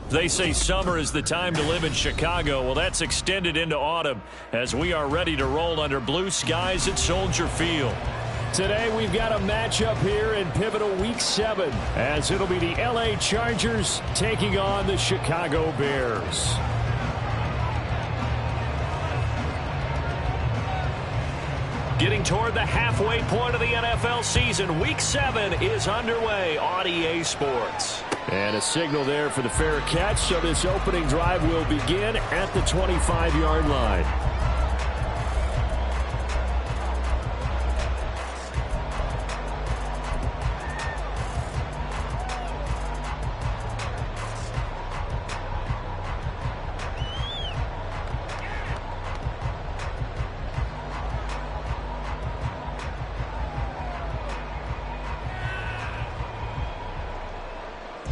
They say summer is the time to live in Chicago. Well, that's extended into autumn as we are ready to roll under blue skies at Soldier Field. Today we've got a matchup here in pivotal Week 7 as it'll be the LA Chargers taking on the Chicago Bears. Getting toward the halfway point of the NFL season, Week 7 is underway on EA Sports. And a signal there for the fair catch, so this opening drive will begin at the 25-yard line.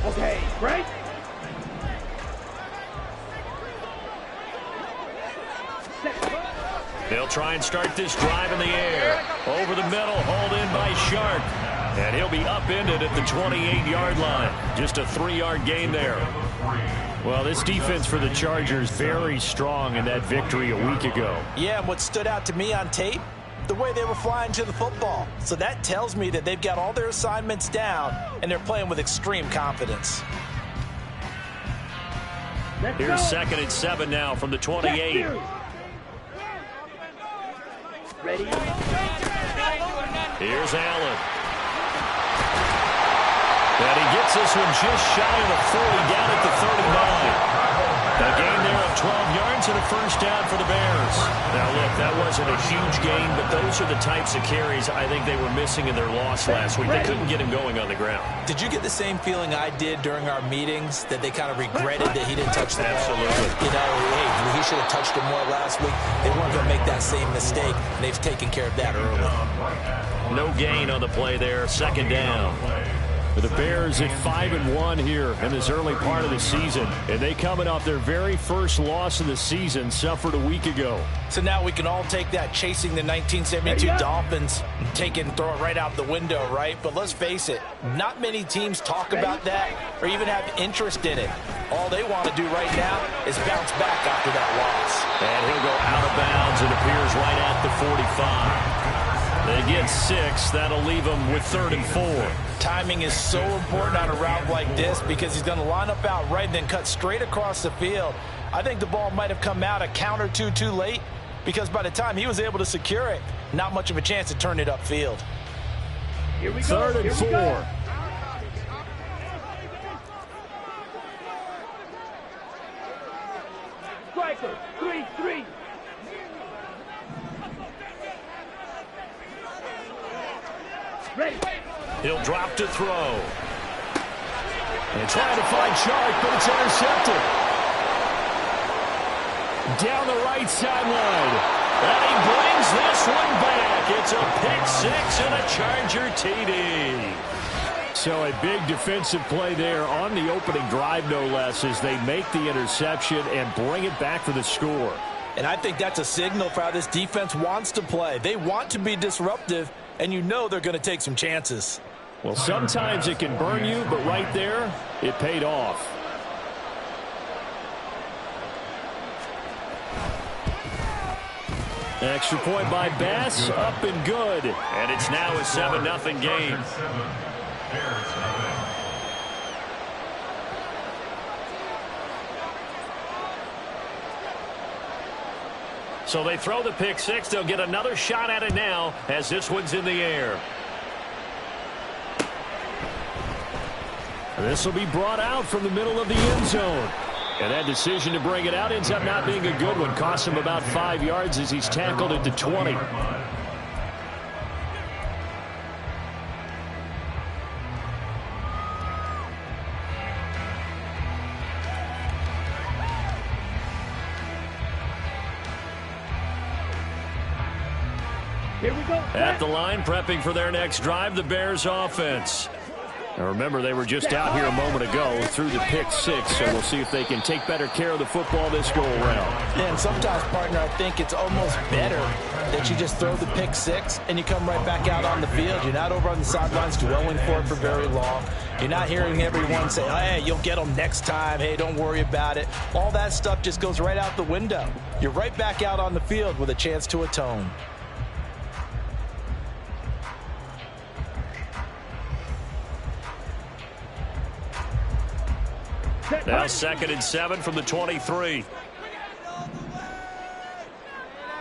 Okay, break. They'll try and start this drive in the air. Over the middle, hauled in by Sharp. And he'll be upended at the 28-yard line. Just a 3-yard gain there. Well, this defense for the Chargers very strong in that victory a week ago. Yeah, and what stood out to me on tape, the way they were flying to the football. So that tells me that they've got all their assignments down, and they're playing with extreme confidence. Here's 2nd and 7 now from the 28. Ready? Here's Allen. And he gets this one just shy of the 40, down at the 39. A gain there of 12 yards and a first down for the Bears. Now, look, that wasn't a huge gain, but those are the types of carries I think they were missing in their loss last week. They couldn't get him going on the ground. Did you get the same feeling I did during our meetings, that they kind of regretted that he didn't touch the ball? Absolutely. You know, hey, he should have touched it more last week. They weren't going to make that same mistake, and they've taken care of that early. No gain on the play there. 2nd down. The Bears at 5-1 here in this early part of the season. And they coming off their very first loss of the season, suffered a week ago. So now we can all take that chasing the 1972 Dolphins and take it and throw it right out the window, right? But let's face it, not many teams talk about that or even have interest in it. All they want to do right now is bounce back after that loss. And he'll go out of bounds. It appears right at the 45. They get 6. That'll leave them with 3rd and 4. Timing is so important on a route like this because he's going to line up out right and then cut straight across the field. I think the ball might have come out a count or two too late because by the time he was able to secure it, not much of a chance to turn it upfield. Here we go. 3rd and 4. Striker, 3-3. Ready. He'll drop to throw. And trying to find Chark, but it's intercepted. Down the right sideline. And he brings this one back. It's a pick 6 and a Charger TD. So a big defensive play there on the opening drive, no less, as they make the interception and bring it back for the score. And I think that's a signal for how this defense wants to play. They want to be disruptive, and you know they're going to take some chances. Well, sometimes it can burn you, but right there, it paid off. Extra point by Bass, up and good. And it's now a 7-0 game. So they throw the pick 6. They'll get another shot at it now as this one's in the air. This will be brought out from the middle of the end zone. And that decision to bring it out ends up not being a good one. Cost him about 5 yards as he's tackled at the 20. Here we go. At the line, prepping for their next drive, the Bears offense. Now remember, they were just out here a moment ago through the pick six, so we'll see if they can take better care of the football this go-around. And sometimes, partner, I think it's almost better that you just throw the pick six and you come right back out on the field. You're not over on the sidelines dwelling for it for very long. You're not hearing everyone say, hey, you'll get them next time. Hey, don't worry about it. All that stuff just goes right out the window. You're right back out on the field with a chance to atone. Now 2nd and 7 from the 23.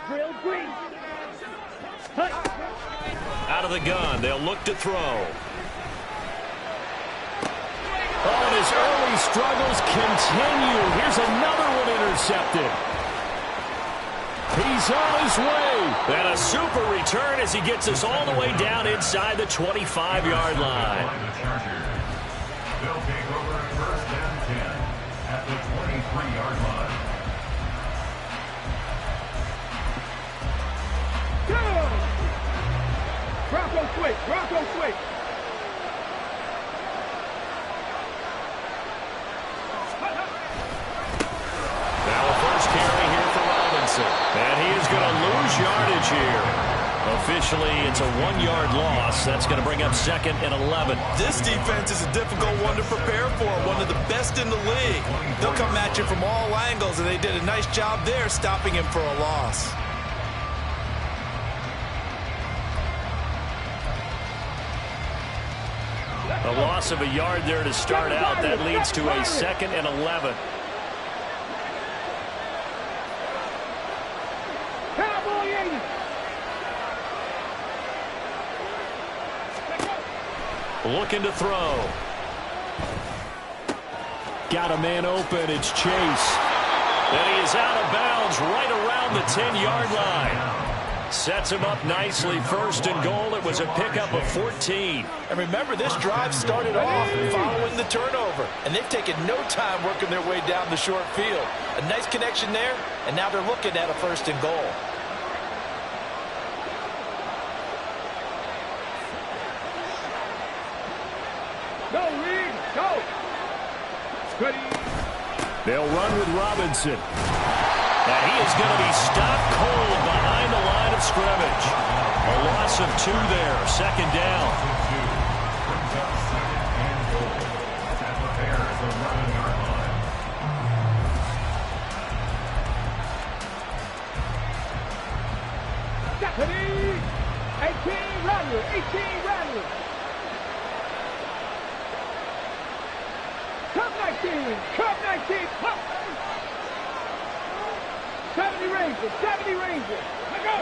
Drill green. Out of the gun, they'll look to throw. Oh, and his early struggles continue. Here's another one intercepted. He's on his way. And a super return as he gets us all the way down inside the 25-yard line. They'll take over at 1st and 10 at the 23-yard line. Go! Bronco switch, Bronco switch. Now a first carry here for Robinson. And he is going to lose yardage here. Officially, it's a 1-yard loss. That's going to bring up 2nd and 11. This defense is a difficult one to prepare for, one of the best in the league. They'll come at you from all angles, and they did a nice job there stopping him for a loss. A loss of a yard there to start out. That leads to a 2nd and 11. Cowboy 80. Looking to throw. Got a man open. It's Chase. And he is out of bounds right around the 10-yard line. Sets him up nicely. 1st and goal. It was a pickup of 14. And remember, this drive started off following the turnover. And they've taken no time working their way down the short field. A nice connection there, and now they're looking at a 1st and goal. Go, Reed, go. Steady. They'll run with Robinson. And he is going to be stopped cold behind the line of scrimmage. A loss of 2 there. 2nd down. Brings up 2nd and goal at the Bears' 11-yard line. Stephanie. 18 Rattler, 18 Rattler. Cup 19, Cup 19, Cup. 70 Rangers, 70 Rangers. Let go.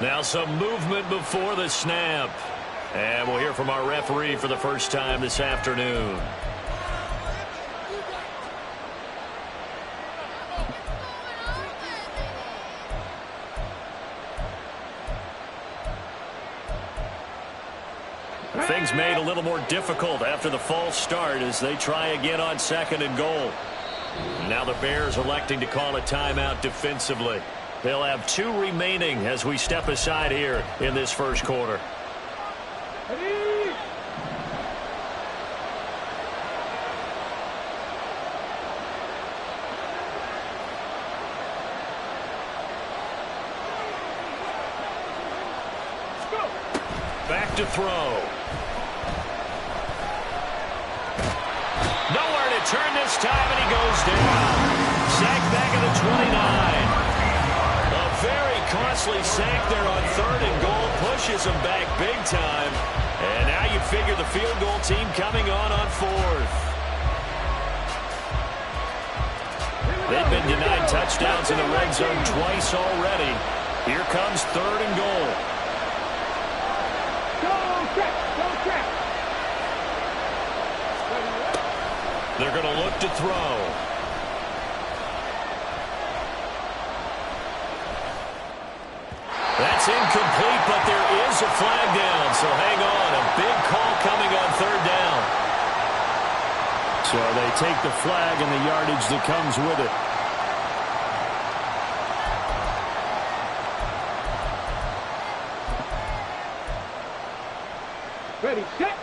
Now some movement before the snap. And we'll hear from our referee for the first time this afternoon. Things made a little more difficult after the false start as they try again on 2nd and goal. Now the Bears electing to call a timeout defensively. They'll have 2 remaining as we step aside here in this first quarter. Ready. Go. Back to throw. Nowhere to turn this time, and he goes down. Sack back at the 29. A very costly sack there on 3rd and goal. Pushes him back big time. And now you figure the field goal team coming on 4th. They've been denied touchdowns in the red zone twice already. Here comes 3rd and goal. Go check, go check. They're going to look to throw. That's incomplete, but there is a flag down, so hang on. A big call coming on 3rd down. So they take the flag and the yardage that comes with it. Ready, set.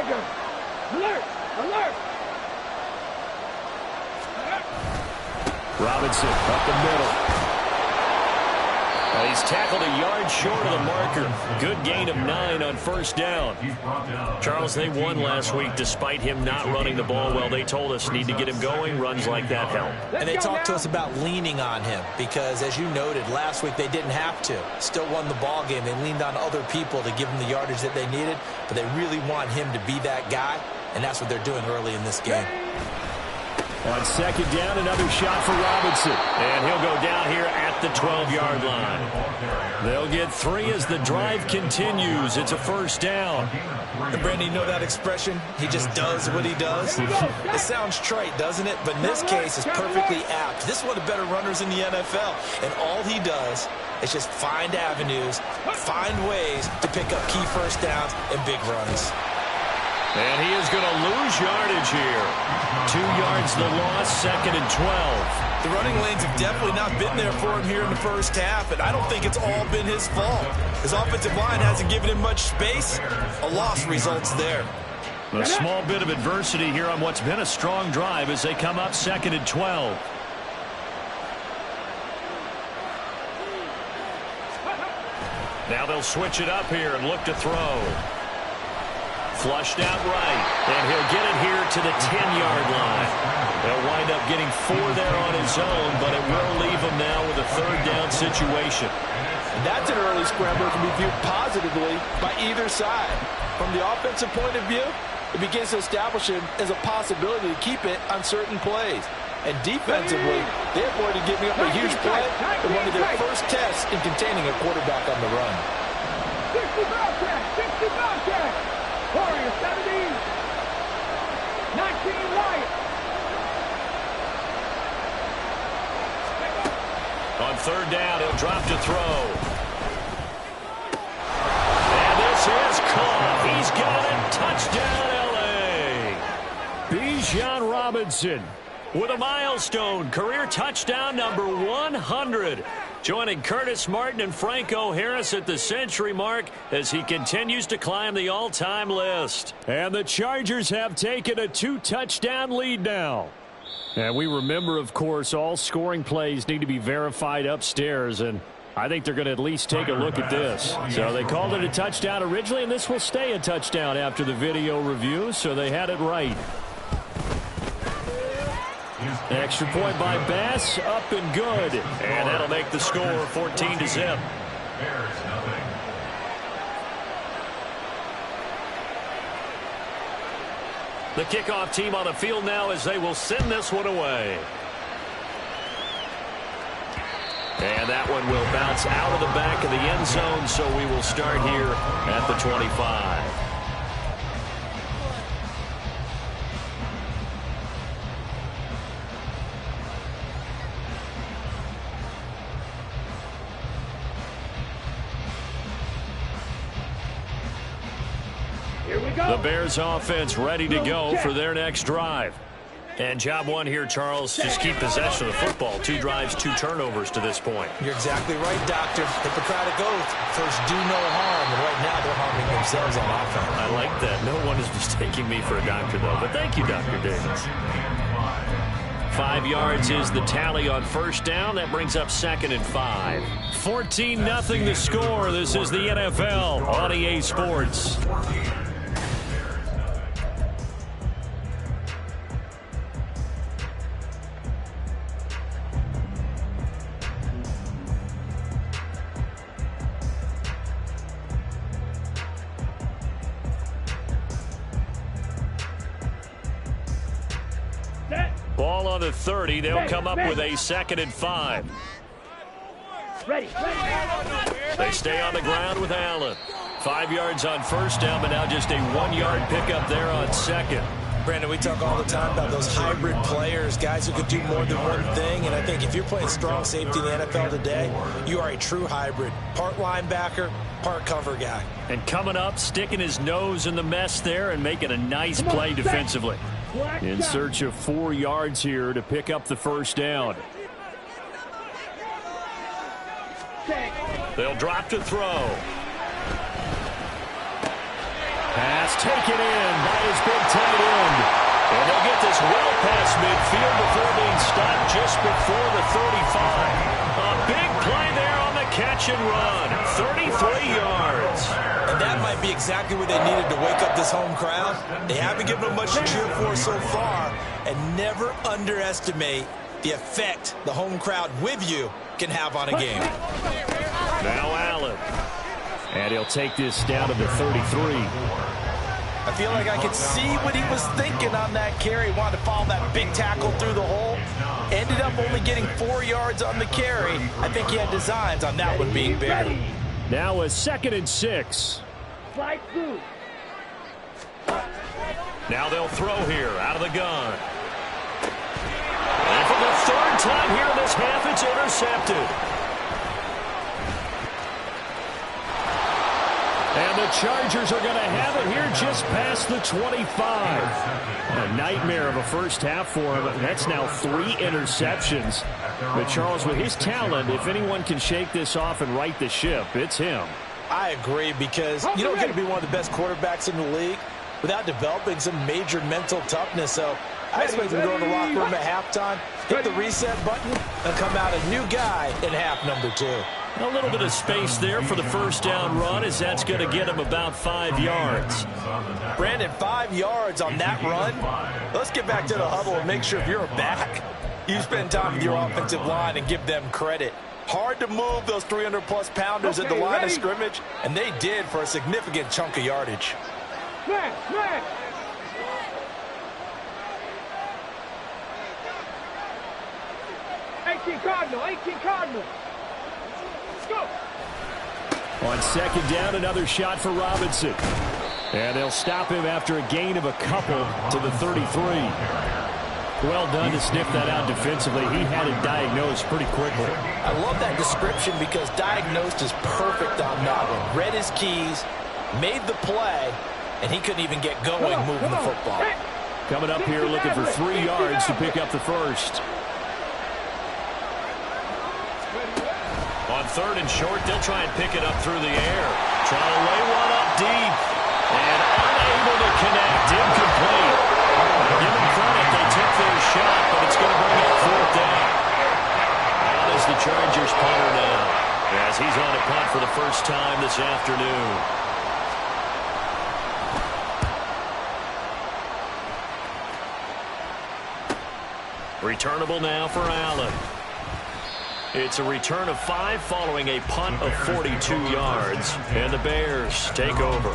Ranger. Alert! Alert! Robinson up the middle. He's tackled a yard short of the marker. Good gain of 9 on first down. Charles, they won last week despite him not running the ball well. They told us need to get him going. Runs like that help. And they talked to us about leaning on him because, as you noted, last week they didn't have to. Still won the ball game. They leaned on other people to give them the yardage that they needed, but they really want him to be that guy, and that's what they're doing early in this game. On second down, another shot for Robinson. And he'll go down here at the 12-yard line. They'll get 3 as the drive continues. It's a first down. And Brandon, you know that expression? He just does what he does? It sounds trite, doesn't it? But in this case, it's perfectly apt. This is one of the better runners in the NFL. And all he does is just find avenues, find ways to pick up key first downs and big runs. And he is going to lose yardage here. 2 yards the loss, second and 12. The running lanes have definitely not been there for him here in the first half, and I don't think it's all been his fault. His offensive line hasn't given him much space. A loss results there. A small bit of adversity here on what's been a strong drive as they come up second and 12. Now they'll switch it up here and look to throw. Flushed out right, and he'll get it here to the 10-yard line. They'll wind up getting 4 there on his own, but it will leave him now with a third down situation. And that's an early scramble that can be viewed positively by either side. From the offensive point of view, it begins to establish him as a possibility to keep it on certain plays. And defensively, they're going to giving up a huge play in one of their first tests in containing a quarterback on the run. 60 Bobcat! 60 Bobcat! Warrior 70. 19 Lions. On third down, he'll drop to throw. And this is caught. He's got it. Touchdown, L.A. Bijan Robinson with a milestone career touchdown number 100. Joining Curtis Martin and Franco Harris at the century mark as he continues to climb the all-time list. And the Chargers have taken a 2-touchdown lead now. And we remember, of course, all scoring plays need to be verified upstairs, and I think they're going to at least take a look at this. So they called it a touchdown originally, and this will stay a touchdown after the video review, so they had it right. Extra point by Bass, up and good. And that'll make the score 14-0. The kickoff team on the field now as they will send this one away. And that one will bounce out of the back of the end zone, so we will start here at the 25. The Bears offense ready to go for their next drive. And job one here, Charles, just keep possession of the football. 2 drives, 2 turnovers to this point. You're exactly right, Doctor. Hippocratic oath. First, do no harm. And right now, they're harming themselves on offense. I like that. No one is mistaking me for a doctor, though. But thank you, Dr. Davis. 5 yards is the tally on first down. That brings up second and 5. 14-0 the score. This is the NFL on EA Sports. Ball on the 30. They'll come up with a second and 5. Ready. They stay on the ground with Allen. 5 yards on first down, but now just a 1-yard pickup there on second. Brandon, we talk all the time about those hybrid players, guys who could do more than one thing. And I think if you're playing strong safety in the NFL today, you are a true hybrid. Part linebacker, part cover guy. And coming up, sticking his nose in the mess there and making a nice play defensively. In search of 4 yards here to pick up the first down. They'll drop to throw. Pass taken in by his big tight end. And they'll get this well past midfield before being stopped just before the 35. A big play there on the catch and run. 33 yards. And that might be exactly what they needed to wake up this home crowd. They haven't given them much to cheer for so far. And never underestimate the effect the home crowd with you can have on a game. Now Allen. And he'll take this down to the 33. I feel like I could see what he was thinking on that carry. Wanted to follow that big tackle through the hole. Ended up only getting 4 yards on the carry. I think he had designs on that one being bigger. Now a 2nd and 6. Slide through. Now they'll throw here out of the gun. And for the 3rd time here in this half, it's intercepted. And the Chargers are going to have it here just past the 25. A nightmare of a first half for him. That's now 3 interceptions. But Charles, with his talent, if anyone can shake this off and right the ship, it's him. I agree, because you don't get to be one of the best quarterbacks in the league without developing some major mental toughness. So I expect him to go in the locker room at halftime, hit the reset button, and come out a new guy in half number 2. A little bit of space there for the first down run, as that's going to get him about 5 yards. Brandon, 5 yards on that run. Let's get back to the huddle and make sure if you're a back, you spend time with your offensive line and give them credit. Hard to move those 300-plus pounders at the line of scrimmage, and they did for a significant chunk of yardage. Smash! 18 Cardinal. Go. On 2nd down, another shot for Robinson. And they'll stop him after a gain of a couple to the 33. Well done to sniff that out defensively. He had it diagnosed pretty quickly. I love that description because diagnosed is perfect on that one. Read his keys, made the play, and he couldn't even get going moving the football. Coming up here looking for 3 yards to pick up the first. On 3rd and short, they'll try and pick it up through the air. Trying to lay one up deep. And unable to connect. Incomplete. Give them credit. They took their shot, but it's going to bring up 4th down. Out is the Chargers punter now, as he's on a punt for the first time this afternoon. Returnable now for Allen. It's a return of 5 following a punt of 42 yards. And the Bears take over.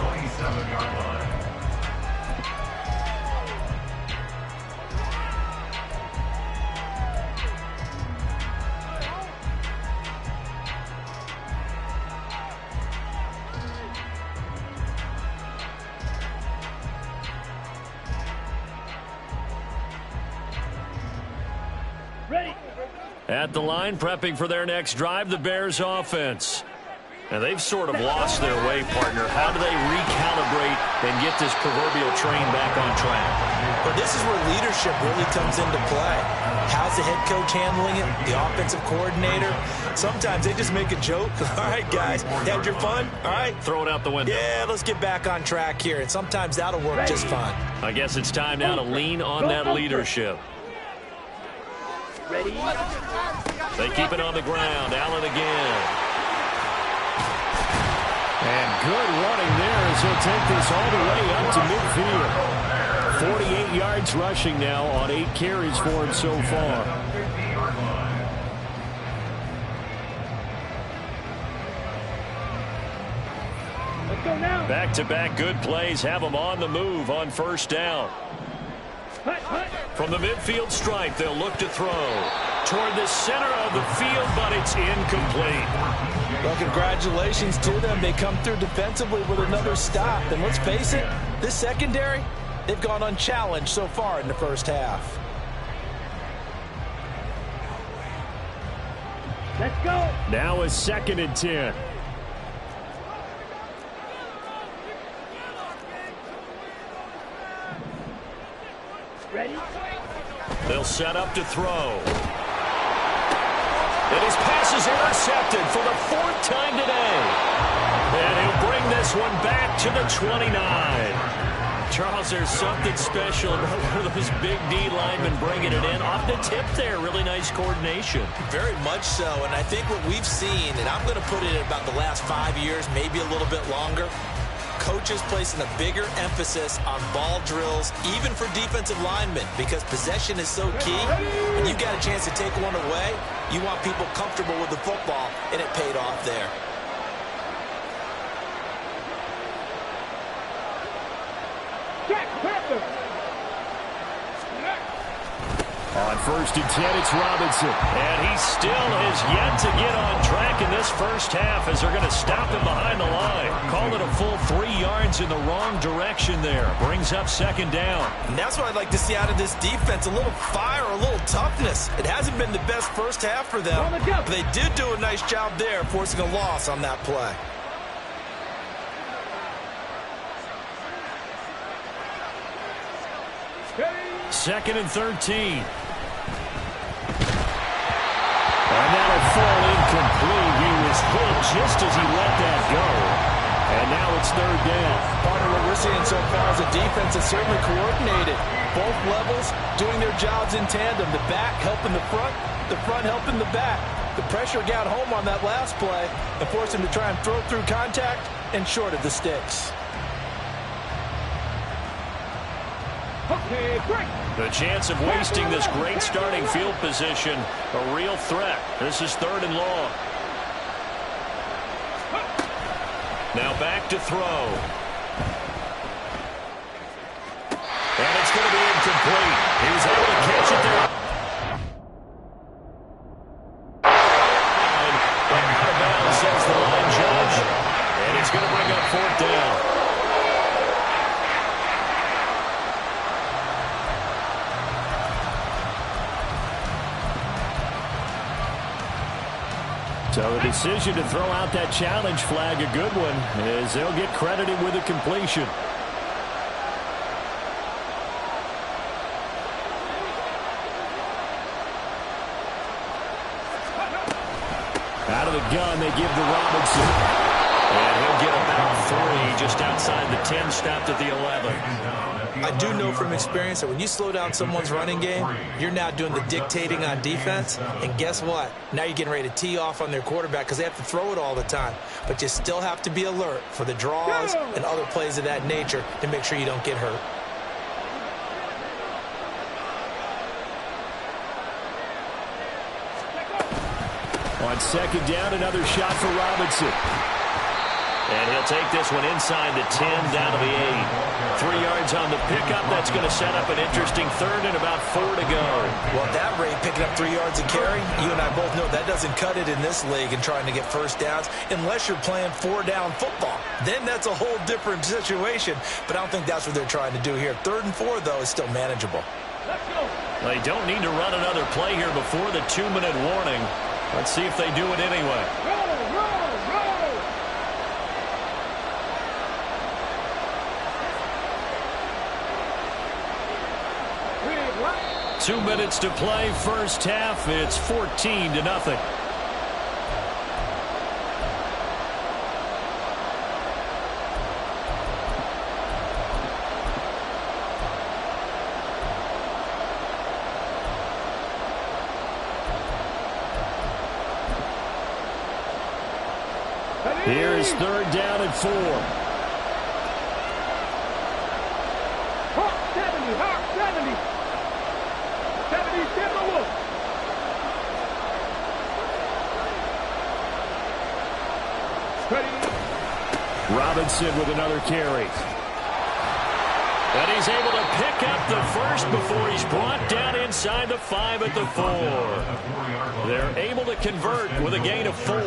At the line, prepping for their next drive, the Bears offense. And they've sort of lost their way, partner. How do they recalibrate and get this proverbial train back on track? But this is where leadership really comes into play. How's the head coach handling it? The offensive coordinator? Sometimes they just make a joke. All right, guys, had your fun? All right. Throw it out the window. Yeah, let's get back on track here. And sometimes that'll work just fine. I guess it's time now to lean on that leadership. Ready? They keep it on the ground. Allen again. And good running there as he'll take this all the way up to midfield. 48 yards rushing now on 8 carries for him so far. Let's go now. Back-to-back good plays have them on the move on 1st down. From the midfield stripe, they'll look to throw toward the center of the field, but it's incomplete. Well, congratulations to them. They come through defensively with another stop. And let's face it, this secondary, they've gone unchallenged so far in the first half. Let's go. Now a 2nd and 10. Ready? They'll set up to throw. And his pass is intercepted for the 4th time today. And he'll bring this this one back to the 29. Charles, there's something special about one of those big D linemen bringing it in. Off the tip there, really nice coordination. Very much so, and I think what we've seen, and I'm going to put it in about the last 5 years, maybe a little bit longer, coaches placing a bigger emphasis on ball drills, even for defensive linemen, because possession is so key. When you got a chance to take one away, you want people comfortable with the football, and it paid off there. On 1st and 10, it's Robinson. And he still has yet to get on track in this first half as they're going to stop him behind the line. Call it a full 3 yards in the wrong direction there. Brings up 2nd down. And that's what I'd like to see out of this defense, a little fire, a little toughness. It hasn't been the best first half for them, but they did do a nice job there forcing a loss on that play. Second and 13. And that'll fall incomplete. He was hit just as he let that go. And now it's 3rd down. Part of what we're seeing so far is a defense that's certainly coordinated. Both levels doing their jobs in tandem. The back helping the front helping the back. The pressure got home on that last play and forced him to try and throw through contact and short of the sticks. Okay, break. The chance of wasting this great starting field position, a real threat. This is 3rd and long. Now back to throw. And it's going to be incomplete. He was able to catch it there. And out of bounds, says the line judge. And he's going to bring up 4th down. So the decision to throw out that challenge flag, a good one, as they'll get credited with a completion. Out of the gun, they give to Robinson. And he'll get about 3 just outside the 10, stopped at the 11. I do know from experience that when you slow down someone's running game, you're now doing the dictating on defense. And guess what? Now you're getting ready to tee off on their quarterback because they have to throw it all the time. But you still have to be alert for the draws and other plays of that nature to make sure you don't get hurt. On 2nd down, another shot for Robinson. And he'll take this one inside the 10, down to the 8. 3 yards on the pickup. That's going to set up an interesting 3rd and about 4 to go. Well, at that rate, picking up 3 yards a carry, you and I both know that doesn't cut it in this league and trying to get first downs unless you're playing 4-down football. Then that's a whole different situation. But I don't think that's what they're trying to do here. 3rd and 4, though, is still manageable. Let's go. They don't need to run another play here before the 2-minute warning. Let's see if they do it anyway. Roll, roll, roll. 2 minutes to play, first half. It's 14-0. Here's 3rd down and 4. Hawk 70, Hawk 70. 70, Timberwolves. Ready. Robinson with another carry. And he's able to pick up the first before he's brought down inside the 5 at the 4. They're able to convert with a gain of 4.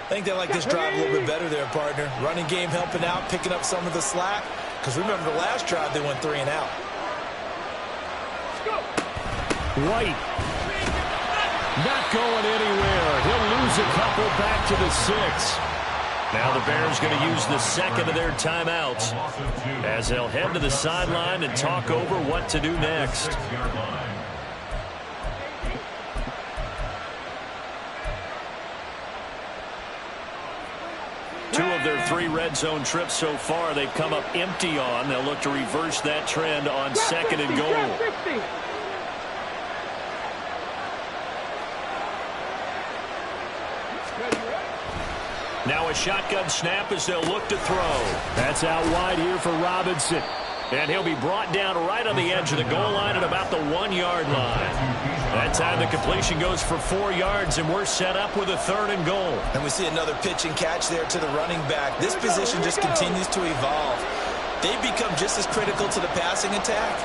I think they like this drive a little bit better there, partner. Running game helping out, picking up some of the slack. Because remember the last drive, they went 3 and out. White. Not going anywhere. He'll lose a couple back to the 6. Now the Bears going to use the second of their timeouts as they'll head to the sideline and talk over what to do next. 2 of of their 3 red zone trips so far, they've come up empty on. They'll look to reverse that trend on second and goal. Now a shotgun snap as they'll look to throw. That's out wide here for Robinson. And he'll be brought down right on the edge of the goal line at about the 1-yard line. That time the completion goes for 4 yards, and we're set up with a 3rd and goal. And we see another pitch and catch there to the running back. This position just continues to evolve. They've become just as critical to the passing attack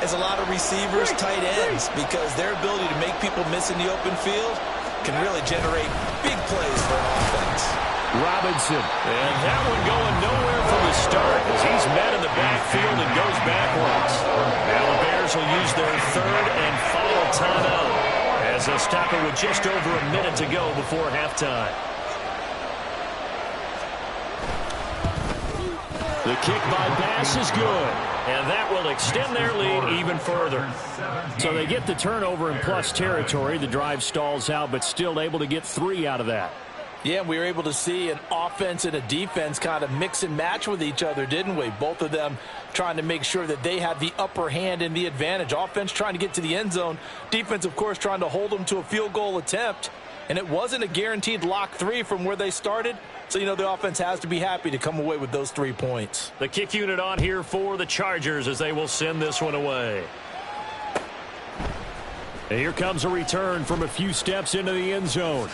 as a lot of receivers, tight ends, because their ability to make people miss in the open field can really generate big plays for an offense. Robinson, and that one going nowhere from the start as he's met in the backfield and goes backwards. Now the Bears will use their 3rd and final timeout as they'll stop it with just over a minute to go before halftime. The kick by pass is good, and that will extend their lead even further. So they get the turnover in plus territory. The drive stalls out, but still able to get 3 out of that. Yeah, we were able to see an offense and a defense kind of mix and match with each other, didn't we? Both of them trying to make sure that they have the upper hand and the advantage. Offense trying to get to the end zone. Defense, of course, trying to hold them to a field goal attempt. And it wasn't a guaranteed lock 3 from where they started. So, you know, the offense has to be happy to come away with those 3 points. The kick unit on here for the Chargers as they will send this one away. And here comes a return from a few steps into the end zone.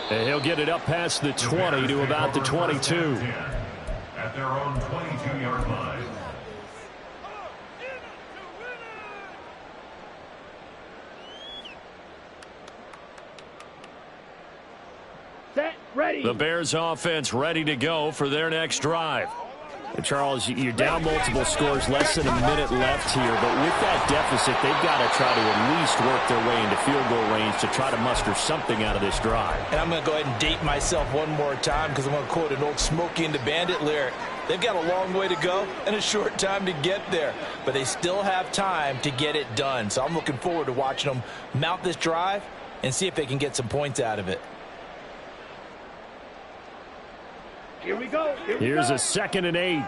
And he'll get it up past the 20 to about the 22. At their own 22-yard line. Set, ready. The Bears offense ready to go for their next drive. And Charles, you're down multiple scores, less than a minute left here, but with that deficit, they've got to try to at least work their way into field goal range to try to muster something out of this drive. And I'm going to go ahead and date myself one more time because I'm going to quote an old Smokey and the Bandit lyric. They've got a long way to go and a short time to get there, but they still have time to get it done. So I'm looking forward to watching them mount this drive and see if they can get some points out of it. Here we go. Here's a 2nd and 8.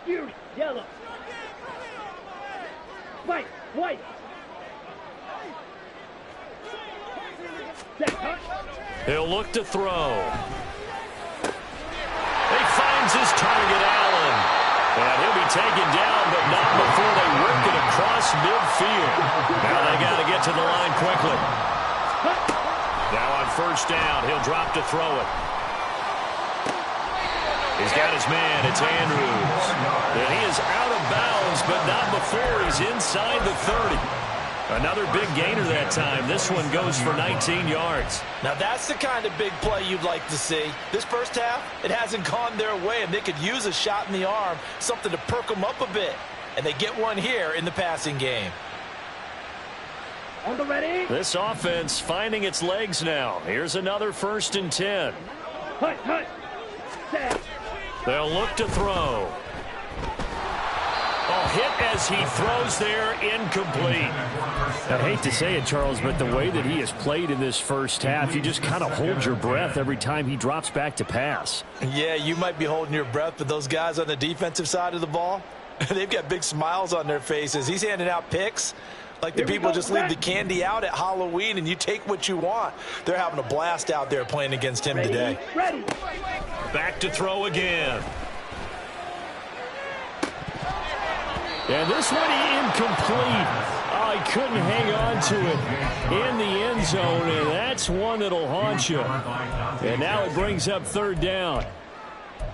Here, yellow. White, white. Set, huh? He'll look to throw. He finds his target, Allen. And he'll be taken down, but not before they work it across midfield. Now they got to get to the line quickly. Now on 1st down, he'll drop to throw it. He's got his man. It's Andrews. And he is out of bounds, but not before he's inside the 30. Another big gainer that time. This one goes for 19 yards. Now that's the kind of big play you'd like to see. This first half, it hasn't gone their way, and they could use a shot in the arm, something to perk them up a bit. And they get one here in the passing game. On the ready. This offense finding its legs now. Here's another 1st and 10. Hut, hut. Set. They'll look to throw. Oh, hit as he throws there, incomplete. I hate to say it, Charles, but the way that he has played in this first half, you just kind of hold your breath every time he drops back to pass. Yeah, you might be holding your breath, but those guys on the defensive side of the ball, they've got big smiles on their faces. He's handing out picks like the people just leave the candy out at Halloween and you take what you want. They're having a blast out there playing against him today. Ready. Back to throw again. And this one incomplete. Oh, he couldn't hang on to it in the end zone, and that's one that'll haunt you. And now it brings up 3rd down.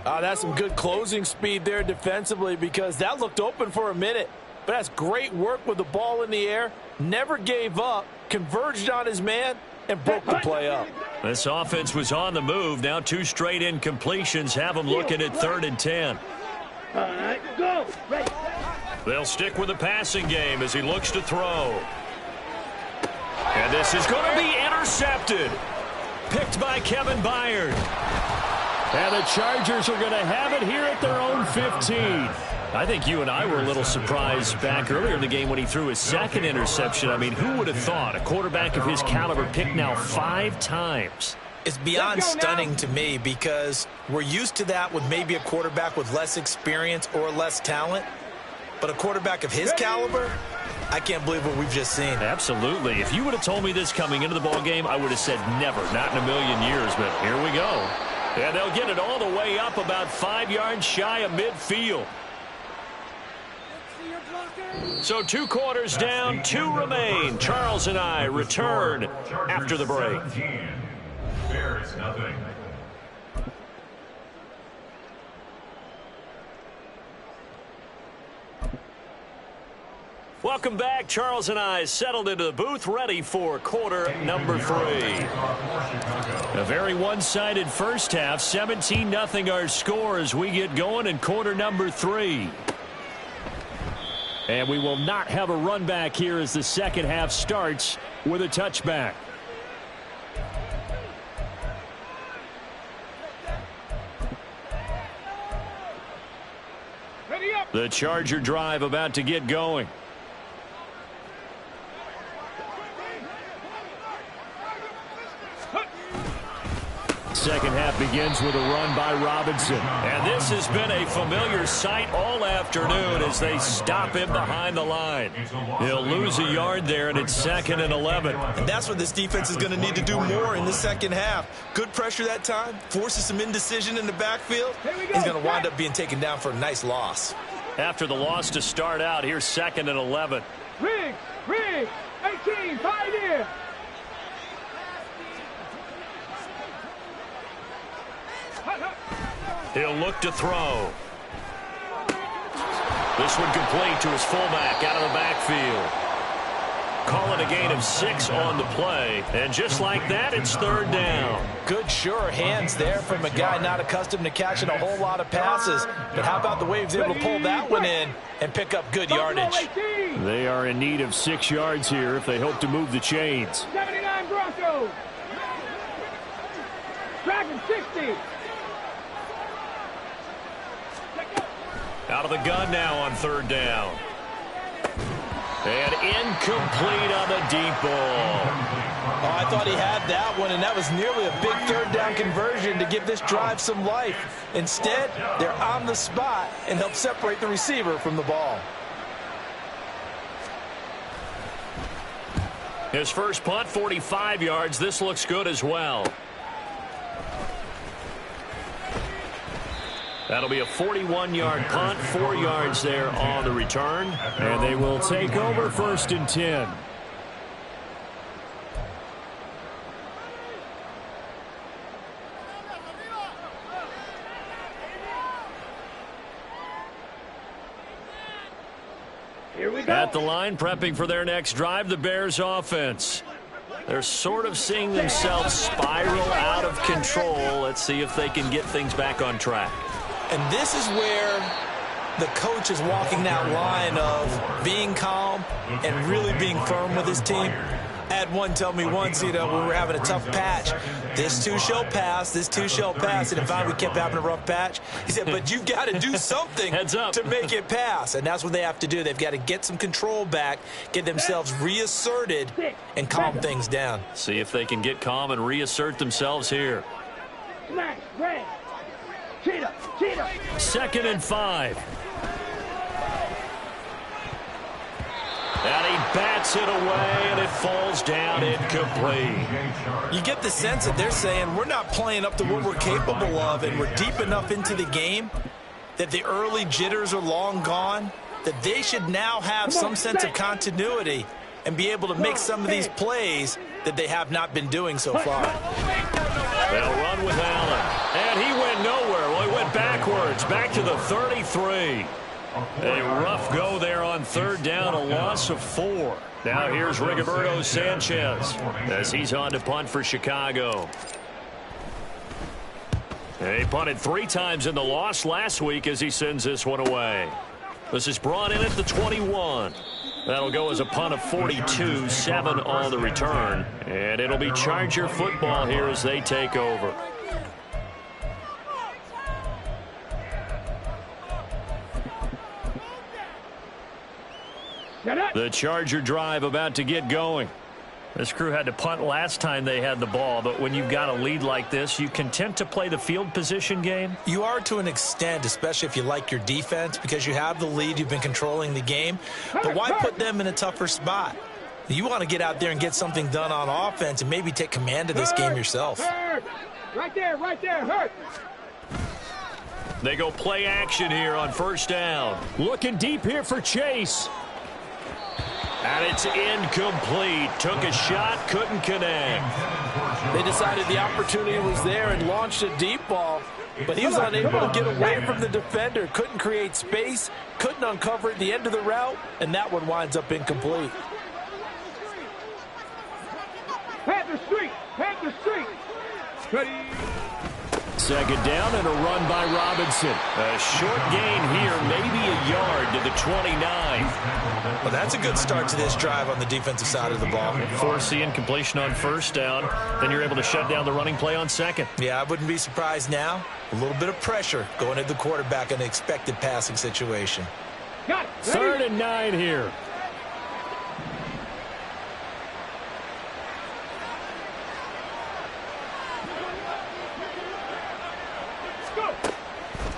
That's some good closing speed there defensively because that looked open for a minute. But that's great work with the ball in the air. Never gave up, converged on his man, and broke the play up. This offense was on the move. Now 2 straight incompletions have them looking at 3rd and 10. All right, go. Ready. They'll stick with the passing game as he looks to throw. And this is going to be intercepted. Picked by Kevin Byard. And the Chargers are going to have it here at their own 15. I think you and I were a little surprised back earlier in the game when he threw his 2nd interception. I mean, who would have thought a quarterback of his caliber picked now 5 times? It's beyond stunning to me because we're used to that with maybe a quarterback with less experience or less talent. But a quarterback of his caliber, I can't believe what we've just seen. Absolutely. If you would have told me this coming into the ball game, I would have said never, not in a million years. But here we go. And they'll get it all the way up about 5 yards shy of midfield. So 2 quarters down, 2 remain. Charles and I return after the break. Bears nothing. Welcome back. Charles and I settled into the booth, ready for quarter number 3. A very one-sided first half, 17-0 our score as we get going in quarter number 3. And we will not have a run back here as the second half starts with a touchback. The Charger drive about to get going. Second half begins with a run by Robinson. And this has been a familiar sight all afternoon as they stop him behind the line. He'll lose a yard there, and it's 2nd and 11. And that's what this defense is going to need to do more in the second half. Good pressure that time, forces some indecision in the backfield. He's going to wind up being taken down for a nice loss. After the loss to start out, here's 2nd and 11. Riggs, 18, 5 here. He'll look to throw. This one complete to his fullback out of the backfield. Calling a gain of 6 on the play. And just like that, it's 3rd down. Good, sure hands there from a guy not accustomed to catching a whole lot of passes. But how about the way he was able to pull that one in and pick up good yardage? They are in need of 6 yards here if they hope to move the chains. 79 Broncos. Dragon 60. Out of the gun now on 3rd down. And incomplete on the deep ball. Oh, I thought he had that one, and that was nearly a big 3rd down conversion to give this drive some life. Instead, they're on the spot and help separate the receiver from the ball. His first punt, 45 yards. This looks good as well. That'll be a 41-yard punt, 4 yards there on the return. And they will take over 1st and 10. Here we go. At the line, prepping for their next drive, the Bears offense. They're sort of seeing themselves spiral out of control. Let's see if they can get things back on track. And this is where the coach is walking that line of being calm and really being firm with his team. I had one tell me once, when we were having a tough patch, this too shall pass, this too shall pass. And finally we kept having a rough patch. He said, but you've got to do something to make it pass. And that's what they have to do. They've got to get some control back, get themselves reasserted, and calm things down. See if they can get calm and reassert themselves here. Smash, red. Cheetah, cheetah. 2nd and 5. And he bats it away, and it falls down incomplete. You get the sense that they're saying we're not playing up to what we're capable of, and we're deep enough into the game that the early jitters are long gone, that they should now have some sense of continuity and be able to make some of these plays that they have not been doing so far. They'll run with Allen. And he went nowhere. Well, he went backwards, back to the 33. A rough go there on 3rd down, a loss of 4. Now here's Rigoberto Sanchez as he's on to punt for Chicago. He punted 3 times in the loss last week as he sends this one away. This is brought in at the 21. That'll go as a punt of 42, 7 on the return. And it'll be Charger football here as they take over. The Charger drive about to get going. This crew had to punt last time they had the ball, but when you've got a lead like this, you content to play the field position game? You are to an extent, especially if you like your defense, because you have the lead, you've been controlling the game. But why put them in a tougher spot? You want to get out there and get something done on offense and maybe take command of this game yourself. Right there, hurt. They go play action here on first down. Looking deep here for Chase. And it's incomplete. Took a shot, couldn't connect. They decided the opportunity was there and launched a deep ball, but he was unable to get away from the defender. Couldn't create space, couldn't uncover at the end of the route, and that one winds up incomplete. Panther Street. Ready. Second down and a run by Robinson. A short gain here, maybe a yard to the 29. Well, that's a good start to this drive on the defensive side of the ball. Force the incompletion on first down. Then you're able to shut down the running play on second. Yeah, I wouldn't be surprised now. A little bit of pressure going at the quarterback in an expected passing situation. Got it. Third and 9 here.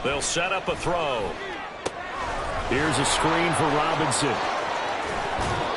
They'll set up a throw. Here's a screen for Robinson.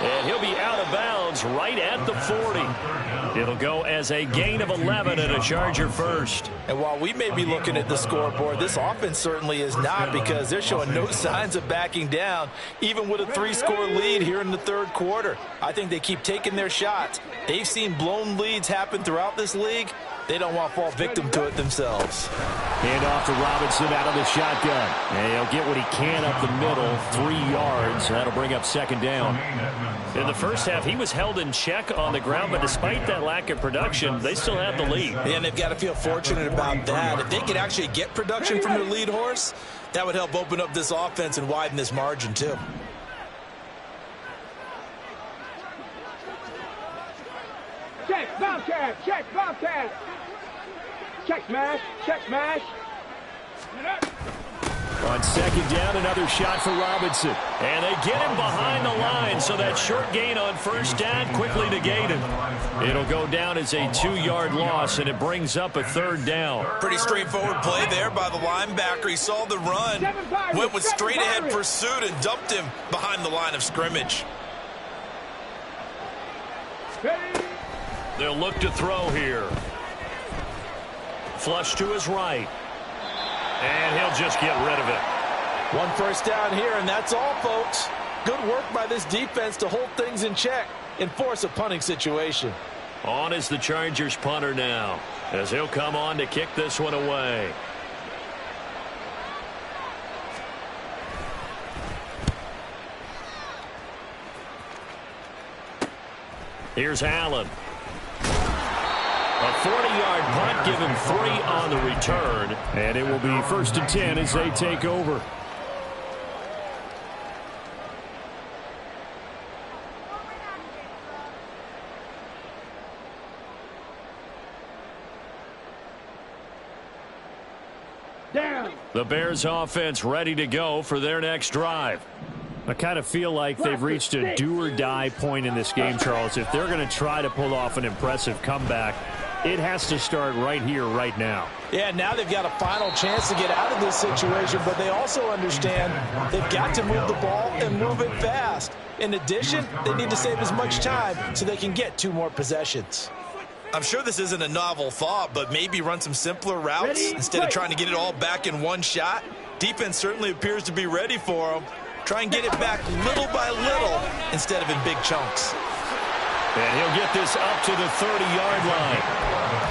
And he'll be out of bounds right at the 40. It'll go as a gain of 11 and a Charger first. And while we may be looking at the scoreboard, this offense certainly is not, because they're showing no signs of backing down, even with a 3-score lead here in the third quarter. I think they keep taking their shots. They've seen blown leads happen throughout this league. They don't want to fall victim to it themselves. Hand off to Robinson out of the shotgun. And he'll get what he can up the middle, 3 yards. That'll bring up second down. In the first half, he was held in check on the ground, but despite that lack of production, they still have the lead. And they've got to feel fortunate about that. If they could actually get production from their lead horse, that would help open up this offense and widen this margin too. Check, Bobcat. Check smash. On second down, another shot for Robinson. And they get him behind the line, so that short gain on first down quickly negated. It'll go down as a 2-yard loss, and it brings up a third down. Pretty straightforward play there by the linebacker. He saw the run, went with straight-ahead pursuit, and dumped him behind the line of scrimmage. They'll look to throw here. Flush to his right. And he'll just get rid of it. 1 first down here, and that's all, folks. Good work by this defense to hold things in check and force a punting situation. On is the Chargers punter now, as he'll come on to kick this one away. Here's Allen. A 40-yard punt, give him 3 on the return. And it will be first and 10 as they take over. Down. The Bears offense ready to go for their next drive. I kind of feel like they've reached a do-or-die point in this game, Charles. If they're going to try to pull off an impressive comeback, it has to start right here, right now. Yeah, now they've got a final chance to get out of this situation, but they also understand they've got to move the ball and move it fast. In addition, they need to save as much time so they can get 2 more possessions. I'm sure this isn't a novel thought, but maybe run some simpler routes instead of trying to get it all back in one shot. Defense certainly appears to be ready for them. Try and get it back little by little instead of in big chunks. And he'll get this up to the 30-yard line.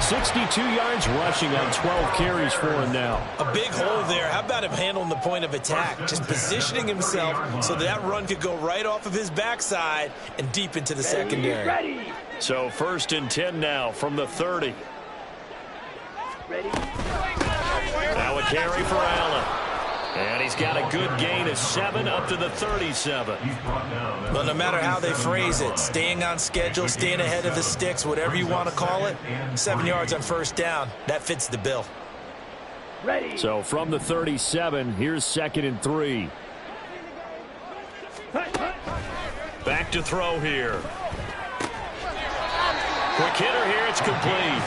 62 yards rushing on 12 carries for him now. A big hole there. How about him handling the point of attack? Just positioning himself so that run could go right off of his backside and deep into the secondary. Ready. So first and 10 now from the 30. Ready. Now a carry for Allen. And he's got a good gain of 7 up to the 37. Well, no matter how they phrase it, staying on schedule, staying ahead of the sticks, whatever you want to call it, 7 yards on first down, that fits the bill. Ready. So from the 37, here's second and 3. Back to throw here. Quick hitter here, it's complete.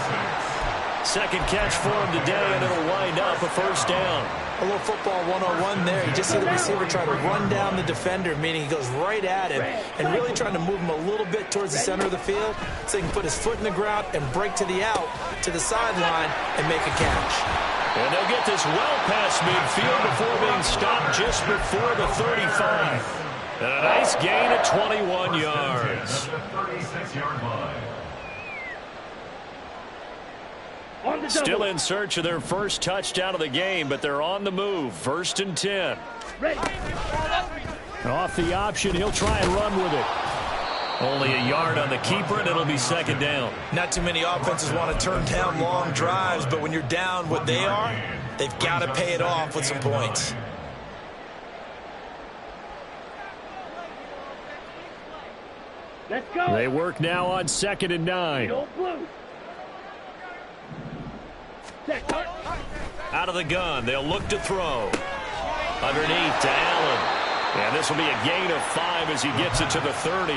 Second catch for him today, and it'll wind up a first down. A little football 101 there. You just see the receiver try to run down the defender, meaning he goes right at him and really trying to move him a little bit towards the center of the field so he can put his foot in the ground and break to the out, to the sideline, and make a catch. And they'll get this well past midfield before being stopped just before the 35. And a nice gain at 21 yards. Still in search of their first touchdown of the game, but they're on the move. 1st and 10. Ready. Off the option, he'll try and run with it. Only a yard on the keeper, and it'll be 2nd down. Not too many offenses want to turn down long drives, but when you're down what they are, they've got to pay it off with some points. Let's go. They work now on 2nd and 9. Go blue. Out of the gun, they'll look to throw. Underneath to Allen. And this will be a gain of 5 as he gets it to the 30.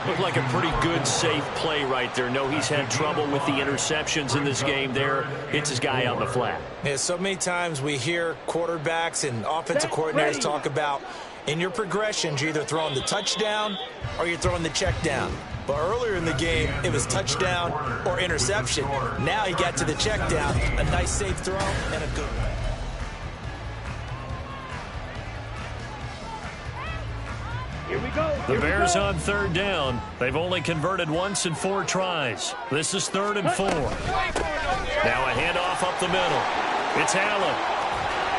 Looked like a pretty good, safe play right there. No, he's had trouble with the interceptions in this game there. Hits his guy on the flat. Yeah, so many times we hear quarterbacks and offensive coordinators talk about in your progressions, you're either throwing the touchdown or you're throwing the check down. But earlier in the game, it was touchdown or interception. Now he got to the check down. A nice safe throw and a good one. Here we go. The Bears on 3rd down. They've only converted once in 4 tries. This is 3rd and 4. Now a handoff up the middle. It's Allen.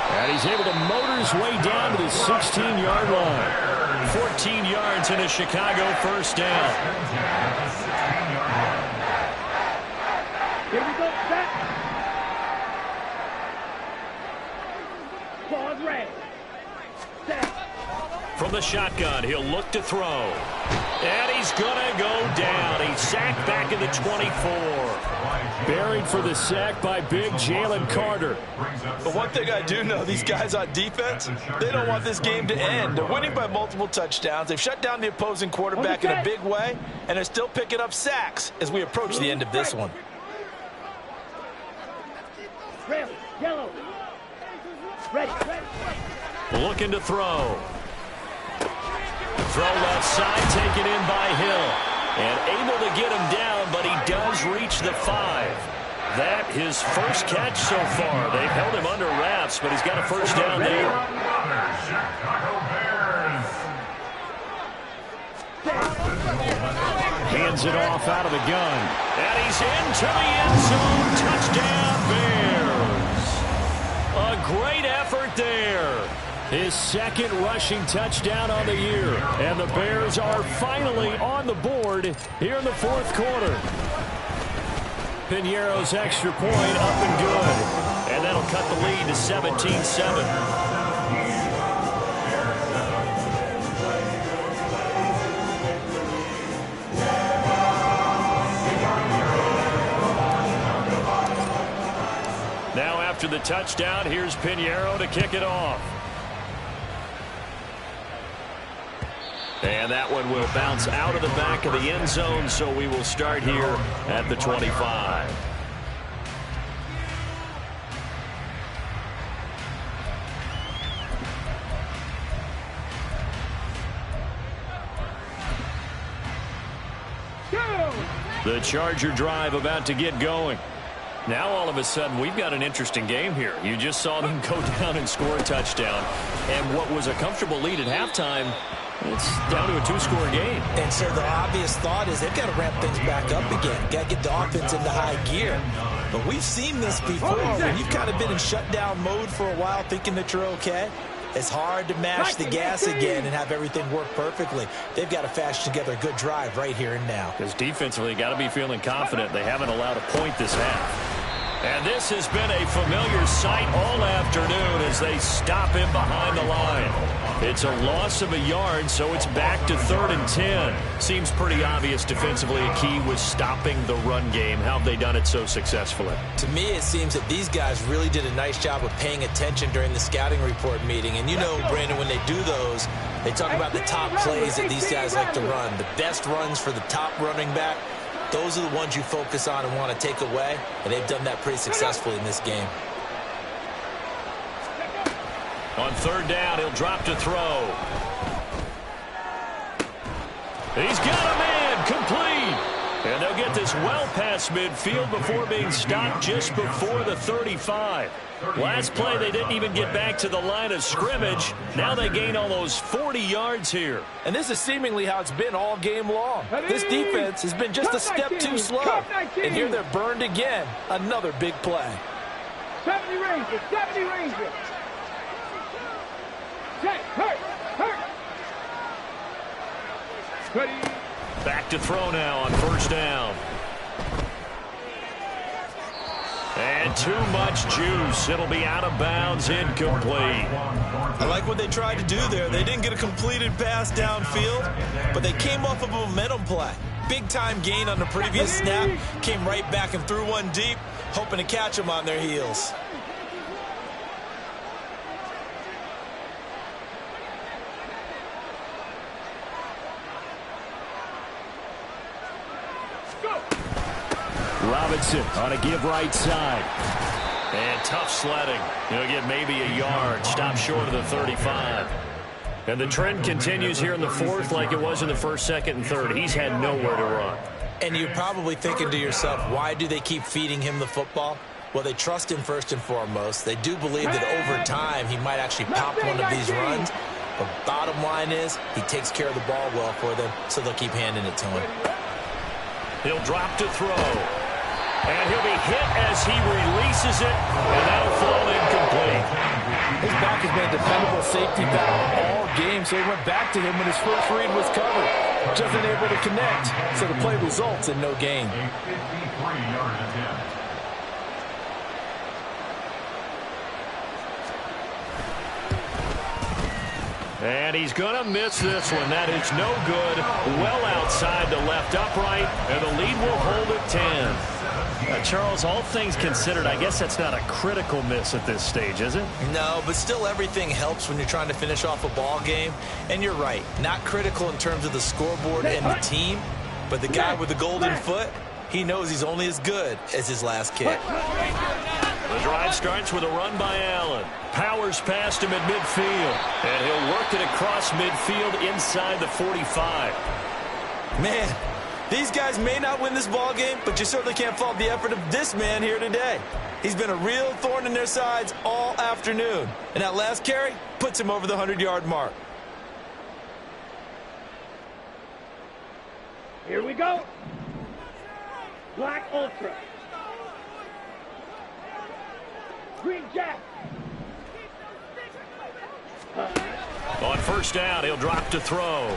And he's able to motor his way down to the 16-yard line. 14 yards and a Chicago 1st down. Here we go. Set. Pause red. Set. From the shotgun, he'll look to throw. And he's going to go down. He's sacked back in the 24. Buried for the sack by big Jalen Carter. But one thing I do know, these guys on defense, they don't want this game to end. They're winning by multiple touchdowns. They've shut down the opposing quarterback in a big way, and they're still picking up sacks as we approach the end of this one. Red. Yellow. Ready. Looking to throw. Throw left side, taken in by Hill. And able to get him down, but he does reach the 5. That his first catch so far. They've held him under wraps, but he's got a first down there. Hands it off out of the gun. And he's into the end zone. Touchdown, Bears. A great effort there. His 2nd rushing touchdown on the year. And the Bears are finally on the board here in the 4th quarter. Piñeiro's extra point up and good. And that'll cut the lead to 17-7. Now after the touchdown, here's Piñeiro to kick it off. And that one will bounce out of the back of the end zone, so we will start here at the 25. The Charger drive about to get going. Now all of a sudden we've got an interesting game here. You just saw them go down and score a touchdown. And what was a comfortable lead at halftime, it's down to a 2-score game. And so the obvious thought is they've got to ramp things back up again. Got to get the offense into high gear. But we've seen this before. When you've kind of been in shutdown mode for a while thinking that you're okay, it's hard to mash the gas again and have everything work perfectly. They've got to fashion together a good drive right here and now. Because defensively, got to be feeling confident. They haven't allowed a point this half. And this has been a familiar sight all afternoon as they stop him behind the line. It's a loss of a yard, so it's back to 3rd and 10. Seems pretty obvious defensively a key was stopping the run game. How have they done it so successfully? To me, it seems that these guys really did a nice job of paying attention during the scouting report meeting. And you know, Brandon, when they do those, they talk about the top plays that these guys like to run. The best runs for the top running back. those are the ones you focus on and want to take away, and they've done that pretty successfully in this game. On third down, he'll drop to throw. He's got a man, complete. And they'll get this well past midfield before being stopped just before the 35. Last play, they didn't even get back to the line of scrimmage. Now they gain almost 40 yards here. And this is seemingly how it's been all game long. This defense has been just a step too slow. And here they're burned again. Another big play. 70 Rangers, 70 Rangers. Check, hurt. Ready. Back to throw now on first down. And too much juice. It'll be out of bounds, incomplete. I like what they tried to do there. They didn't get a completed pass downfield, but they came off of a momentum play. Big-time gain on the previous snap. Came right back and threw one deep, hoping to catch them on their heels. Robinson on a give right side. And tough sledding. He'll get maybe a yard. Stop short of the 35. And the trend continues here in the fourth like it was in the first, second, and third. He's had nowhere to run. And you're probably thinking to yourself, why do they keep feeding him the football? Well, they trust him first and foremost. They do believe that over time he might actually pop one of these runs. But bottom line is he takes care of the ball well for them, so they'll keep handing it to him. He'll drop to throw. And he'll be hit as he releases it, and that'll fall incomplete. His back has been a dependable safety valve all game, so he went back to him when his first read was covered. Just unable to connect, so the play results in no gain. A 53-yard attempt. And he's going to miss this one. That is no good. Well outside the left upright, and the lead will hold at 10. Charles, all things considered, I guess that's not a critical miss at this stage, is it? No, but still everything helps when you're trying to finish off a ball game. And you're right, not critical in terms of the scoreboard and the team, but the guy with the golden foot, he knows he's only as good as his last kick. The drive starts with a run by Allen. Powers past him at midfield, and he'll work it across midfield inside the 45. Man, these guys may not win this ball game, but you certainly can't fault the effort of this man here today. He's been a real thorn in their sides all afternoon. And that last carry puts him over the 100-yard mark. Here we go. Black Ultra. Green Jack. On first down, he'll drop to throw.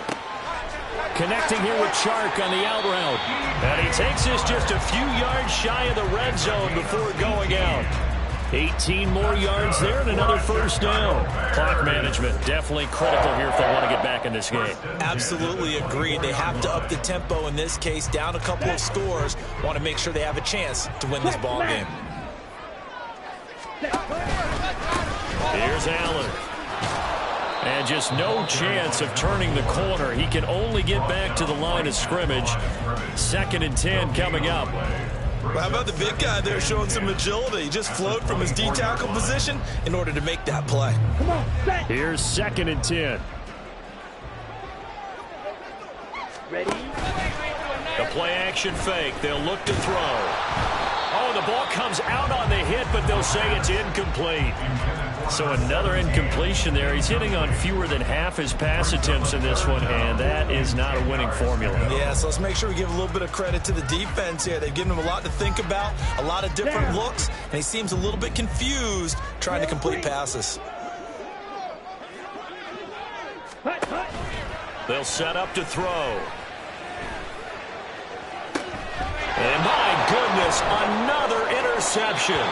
Connecting here with Chark on the out route. And he takes this just a few yards shy of the red zone before going out. 18 more yards there and another first down. Clock management definitely critical here if they want to get back in this game. Absolutely agreed. They have to up the tempo in this case, down a couple of scores. Want to make sure they have a chance to win this ball game. Here's Allen. And just no chance of turning the corner. He can only get back to the line of scrimmage. 2nd and 10 coming up. Well, how about the big guy there showing some agility? He just flowed from his D-tackle position in order to make that play. Come on, set. Here's 2nd and 10. Ready? The play action fake. They'll look to throw. Oh, the ball comes out on the hit, but they'll say it's incomplete. So another incompletion there. He's hitting on fewer than half his pass attempts in this one, and that is not a winning formula. Yeah, so let's make sure we give a little bit of credit to the defense here. They've given him a lot to think about, a lot of different looks, and he seems a little bit confused trying to complete passes. They'll set up to throw. And my goodness, another interception.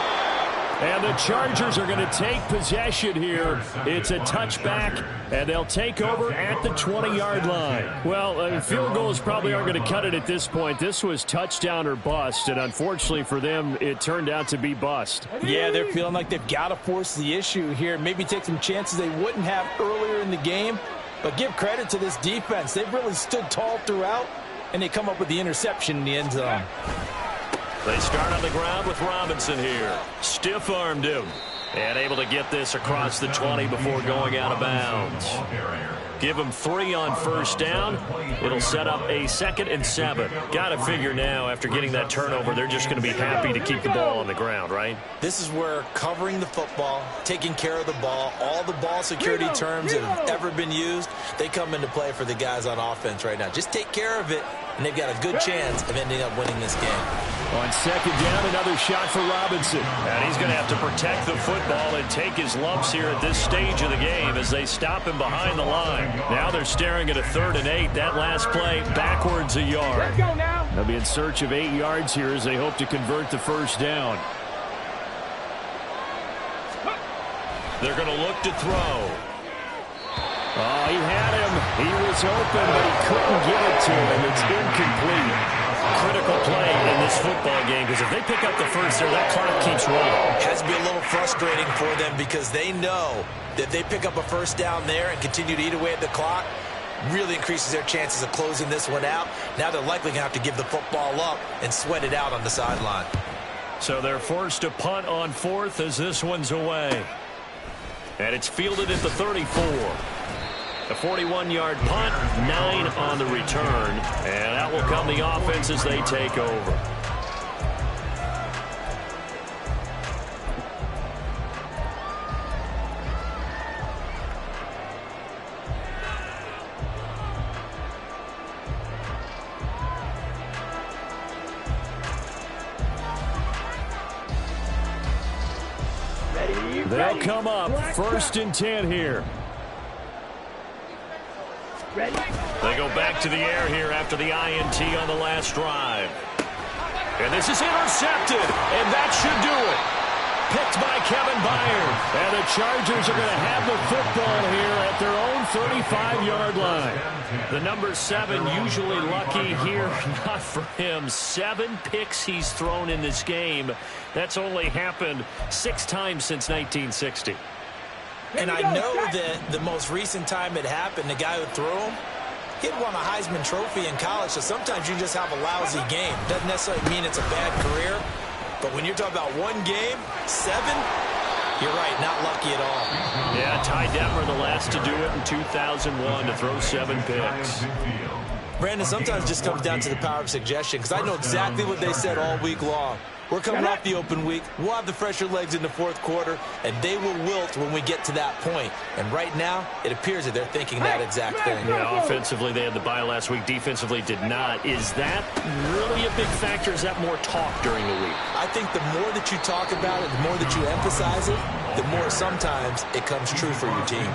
And the Chargers are going to take possession here. It's a touchback, and they'll take over at the 20-yard line. Well, field goals probably aren't going to cut it at this point. This was touchdown or bust, and unfortunately for them, it turned out to be bust. Yeah, they're feeling like they've got to force the issue here. Maybe take some chances they wouldn't have earlier in the game. But give credit to this defense. They've really stood tall throughout, and they come up with the interception in the end zone. They start on the ground with Robinson here. Stiff-armed him. And able to get this across the 20 before going out of bounds. Give them 3 on first down. It'll set up a 2nd and 7. Got to figure now, after getting that turnover, they're just going to be happy to keep the ball on the ground, right? This is where covering the football, taking care of the ball, all the ball security terms that have ever been used, they come into play for the guys on offense right now. Just take care of it, and they've got a good chance of ending up winning this game. On 2nd down, another shot for Robinson. And he's going to have to protect the football and take his lumps here at this stage of the game as they stop him behind the line. Now they're staring at a 3rd and 8. That last play, backwards a yard. Let's go now. They'll be in search of 8 yards here as they hope to convert the first down. They're going to look to throw. Oh, he had him. He was open, but he couldn't get it to him. It's incomplete. Critical play in this football game, because if they pick up the first there, that clock keeps rolling. It has to be a little frustrating for them because they know that they pick up a first down there and continue to eat away at the clock, really increases their chances of closing this one out. Now they're likely going to have to give the football up and sweat it out on the sideline. So they're forced to punt on 4th as this one's away. And it's fielded at the 34. A 41-yard punt, 9 on the return. And out will come the offense as they take over. They'll come up 1st and 10 here. Ready? They go back to the air here after the INT on the last drive. And this is intercepted, and that should do it. Picked by Kevin Byard. And the Chargers are going to have the football here at their own 35-yard line. The number 7 usually lucky here. Not for him. 7 picks he's thrown in this game. That's only happened 6 times since 1960. And I know that the most recent time it happened, the guy who threw him, he had won a Heisman Trophy in college, so sometimes you just have a lousy game. Doesn't necessarily mean it's a bad career, but when you're talking about one game, 7, you're right, not lucky at all. Yeah, Ty Detmer, the last to do it in 2001, to throw 7 picks. Brandon, sometimes it just comes down to the power of suggestion, because I know exactly what they said all week long. We're coming off the open week. We'll have the fresher legs in the 4th quarter, and they will wilt when we get to that point. And right now, it appears that they're thinking that exact thing. Yeah, offensively, they had the bye last week. Defensively, did not. Is that really a big factor? Is that more talk during the week? I think the more that you talk about it, the more that you emphasize it, the more sometimes it comes true for your team.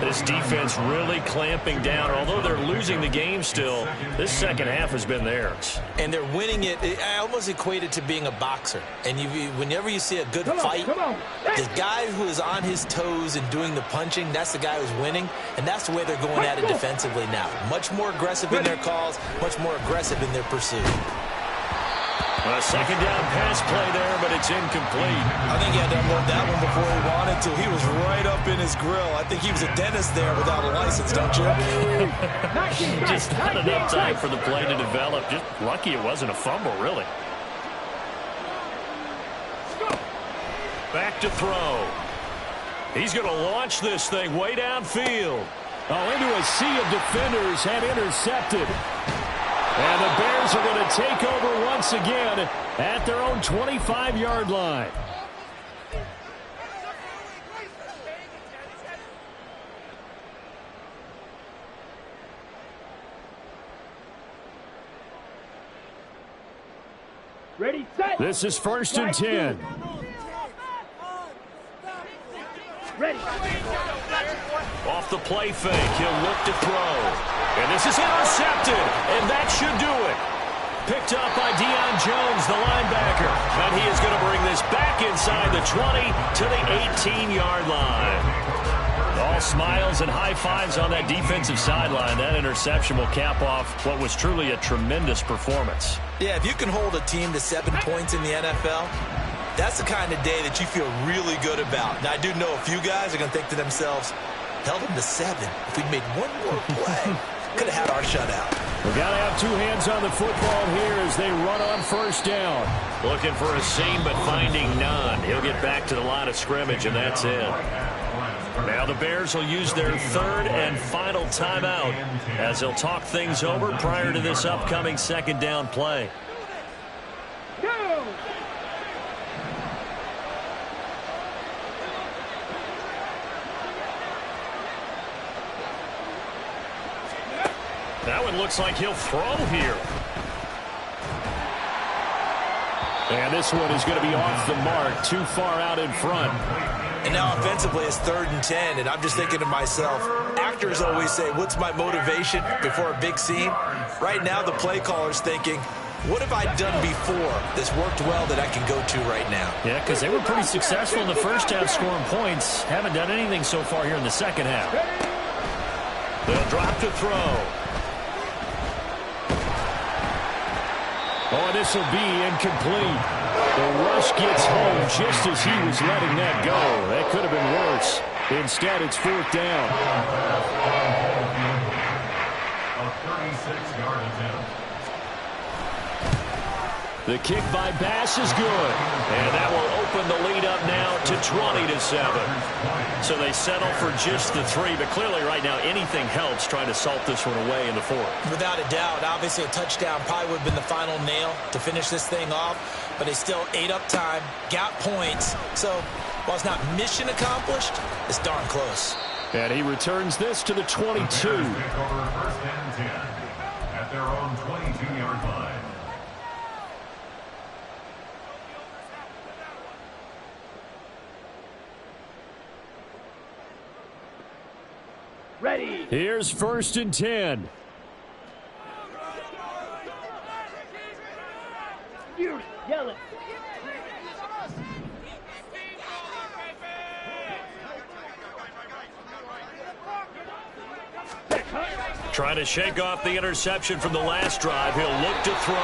This defense really clamping down. Although they're losing the game still, this second half has been theirs. And they're winning it. I almost equate it to being a boxer. And whenever you see a good fight, the guy who is on his toes and doing the punching, that's the guy who's winning. And that's the way they're going at it defensively now. Much more aggressive in their calls, much more aggressive in their pursuit. A second down pass play there, but it's incomplete. I think he had to unload that one before he wanted to. He was right up in his grill. I think he was a dentist there without a license, don't you? Just not enough time for the play to develop. Just lucky it wasn't a fumble, really. Back to throw. He's going to launch this thing way downfield. Oh, into a sea of defenders and intercepted. And the Bears are going to take over once again at their own 25-yard line. Ready, set. This is 1st and 10. Ready. Off the play fake, he'll look to throw. And this is intercepted, and that should do it. Picked up by Deion Jones, the linebacker. And he is going to bring this back inside the 20 to the 18-yard line. All smiles and high fives on that defensive sideline. That interception will cap off what was truly a tremendous performance. Yeah, if you can hold a team to 7 points in the NFL, that's the kind of day that you feel really good about. Now, I do know a few guys are going to think to themselves, held them to 7. If we'd made one more play, could have had our shutout. We've got to have two hands on the football here as they run on first down. Looking for a seam, but finding none. He'll get back to the line of scrimmage, and that's it. Now the Bears will use their third and final timeout as they'll talk things over prior to this upcoming second down play. Go! That one looks like he'll throw here. And this one is going to be off the mark, too far out in front. And now offensively it's 3rd and 10, and I'm just thinking to myself, actors always say, what's my motivation before a big scene? Right now the play caller's thinking, what have I done before that's worked well that I can go to right now? Yeah, because they were pretty successful in the first half scoring points. Haven't done anything so far here in the second half. They'll drop to throw. Oh, this will be incomplete. The rush gets home just as he was letting that go. That could have been worse. Instead, it's 4th down. A 36-yard attempt. The kick by Bass is good. And that will open the lead up now to 20-7. So they settle for just the 3. But clearly right now anything helps trying to salt this one away in the 4th. Without a doubt, obviously a touchdown probably would have been the final nail to finish this thing off. But they still ate up time, got points. So while it's not mission accomplished, it's darn close. And he returns this to the 22. Take over 1st and 10 at their own 22-yard line. Ready. Here's 1st and 10. You yell it. Trying to shake off the interception from the last drive. He'll look to throw.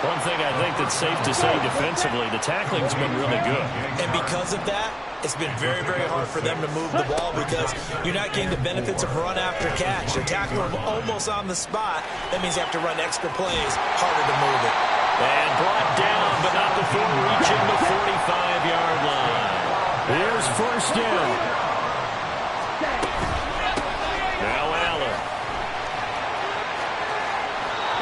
One thing I think that's safe to say defensively, the tackling's been really good. And because of that, it's been very, very hard for them to move the ball because you're not getting the benefits of run after catch. They're tackling them almost on the spot. That means you have to run extra plays, harder to move it. And brought down, but not before reaching the 45-yard line. Here's 1st down. Now Allen.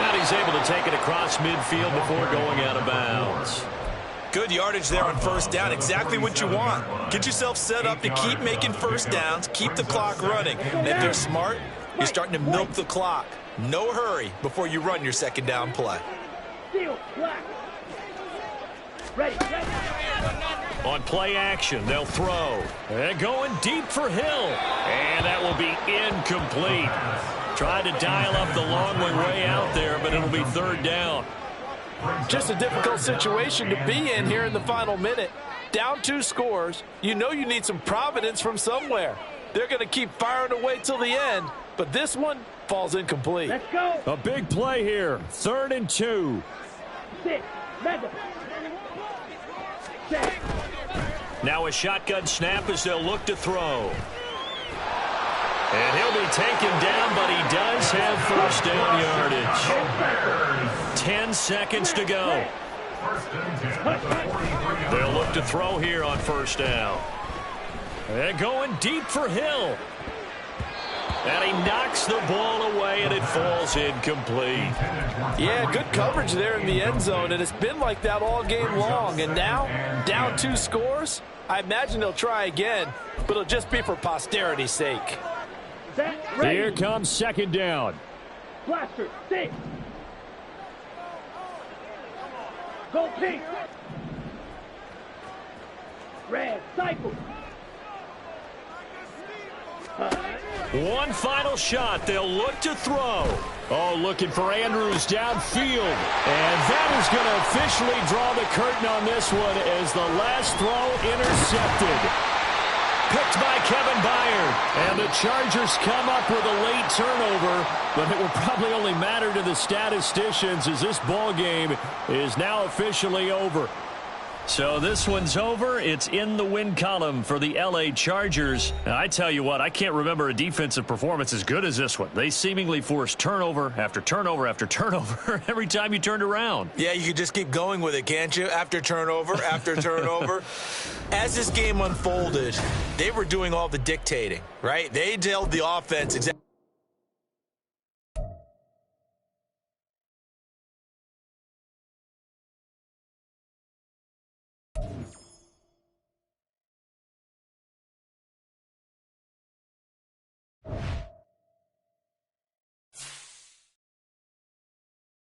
And he's able to take it across midfield before going out of bounds. Good yardage there on 1st down. Exactly what you want. Get yourself set up to keep making 1st downs, keep the clock running. And if you're smart, you're starting to milk the clock. No hurry before you run your 2nd down play. Steel black. Ready. On play action, they'll throw. And going deep for Hill. And that will be incomplete. Tried to dial up the long way out there, but it'll be 3rd down. Just a difficult situation to be in here in the final minute. Down 2 scores. You know you need some providence from somewhere. They're going to keep firing away till the end, but this one falls incomplete. Let's go. A big play here. 3rd and 2. 6. Mega. 6. Now a shotgun snap as they'll look to throw. And he'll be taken down, but he does have 1st down yardage. 10 seconds to go. They'll look to throw here on 1st down. And going deep for Hill. And he knocks the ball away, and it falls incomplete. Yeah, good coverage there in the end zone, and it's been like that all game long. And now, down 2 scores, I imagine they'll try again, but it'll just be for posterity's sake. Here comes 2nd down. Blaster. 6. Go pink. Red. Cycle. One final shot. They'll look to throw. Oh, looking for Andrews downfield. And that is going to officially draw the curtain on this one as the last throw intercepted. Picked by Kevin Byard. And the Chargers come up with a late turnover, but it will probably only matter to the statisticians as this ball game is now officially over. So this one's over. It's in the win column for the L.A. Chargers. Now, I tell you what, I can't remember a defensive performance as good as this one. They seemingly forced turnover after turnover after turnover every time you turned around. Yeah, you could just keep going with it, can't you? After turnover, after turnover. As this game unfolded, they were doing all the dictating, right? They held the offense exactly.